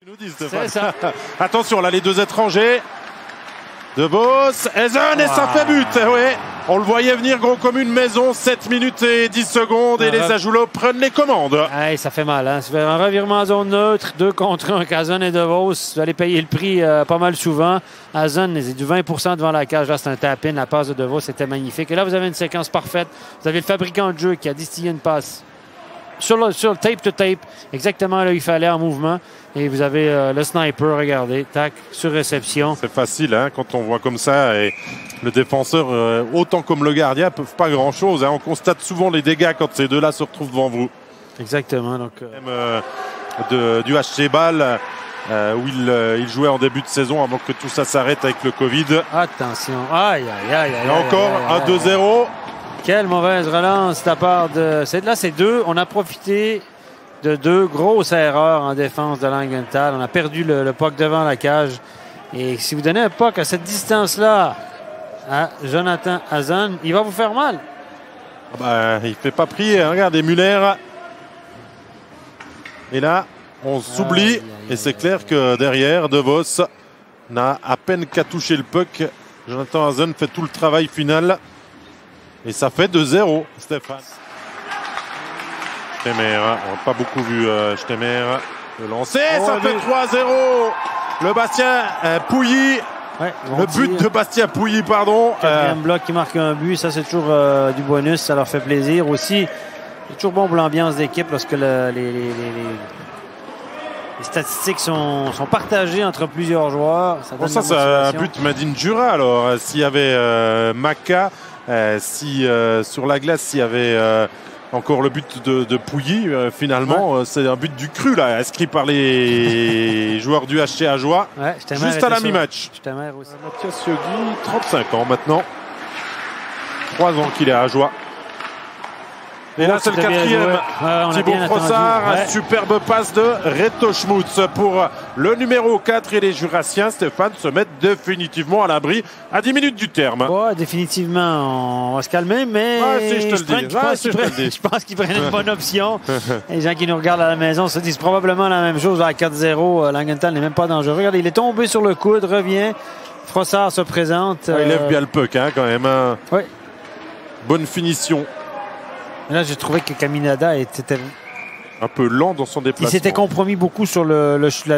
Ils nous disent, Stéphane. Attention, là, les deux étrangers. De Vos, Ezen, et ça fait but. Ouais. On le voyait venir gros comme une maison. 7 minutes et 10 secondes. Et les Ajoulots prennent les commandes. Hey, ça fait mal. Hein? Ça fait un revirement en zone neutre. 2 contre 1 avec Ezen et De Vos. Vous allez payer le prix pas mal souvent. Ezen est du 20% devant la cage. Là, c'est un tap-in. La passe de De Vos, c'était magnifique. Et là, vous avez une séquence parfaite. Vous avez le fabricant de jeu qui a distillé une passe sur le tape to tape, exactement là où il fallait en mouvement. Et vous avez le sniper, regardez, tac, sur réception. C'est facile hein, quand on voit comme ça. Et le défenseur, autant comme le gardien, ne peuvent pas grand-chose. Hein. On constate souvent les dégâts quand ces deux-là se retrouvent devant vous. Exactement. Donc, du HC Ball, où il jouait en début de saison avant que tout ça s'arrête avec le Covid. Attention. Aïe, aïe, aïe, aïe. Et encore un 2-0. Quelle mauvaise relance de la part de... Là, c'est deux. On a profité de deux grosses erreurs en défense de Langenthal. On a perdu le puck devant la cage. Et si vous donnez un puck à cette distance-là à Jonathan Ezen, il va vous faire mal. Ben, il ne fait pas prier. Hein. Regardez, Muller. Et là, on s'oublie. Et c'est clair que derrière, De Vos n'a à peine qu'à toucher le puck. Jonathan Ezen fait tout le travail final. Et ça fait 2-0, Stéphane. Stemmer, on n'a pas beaucoup vu Stemmer le lancer. Ça fait 3-0. Le Bastien Pouilly. Ouais, le but de Bastien Pouilly, pardon. Quatrième bloc qui marque un but. Ça, c'est toujours du bonus. Ça leur fait plaisir aussi. C'est toujours bon pour l'ambiance d'équipe lorsque les statistiques sont partagées entre plusieurs joueurs. Ça c'est un but Madine Jura. Alors, s'il y avait Maca. Si sur la glace, s'il y avait encore le but de Pouilly, finalement, c'est un but du cru, là, inscrit par les joueurs du HC Ajoie, juste à la mi-match. Mathias Yogi, 35 ans maintenant. 3 ans qu'il est à Ajoie. Et là, c'est le quatrième. Thibaut Frossard, un superbe passe de Reto Schmutz pour le numéro 4. Et les Jurassiens, Stéphane, se mettent définitivement à l'abri à 10 minutes du terme. Ouais, définitivement, on va se calmer, mais je pense qu'ils prennent une bonne option. Les gens qui nous regardent à la maison se disent probablement la même chose. À 4-0, Langenthal n'est même pas dangereux. Regardez, il est tombé sur le coude, revient. Frossard se présente. Il lève bien le puck, hein, quand même. Hein. Oui. Bonne finition. Là, j'ai trouvé que Caminada était un peu lent dans son déplacement. Il s'était compromis beaucoup sur le shoot.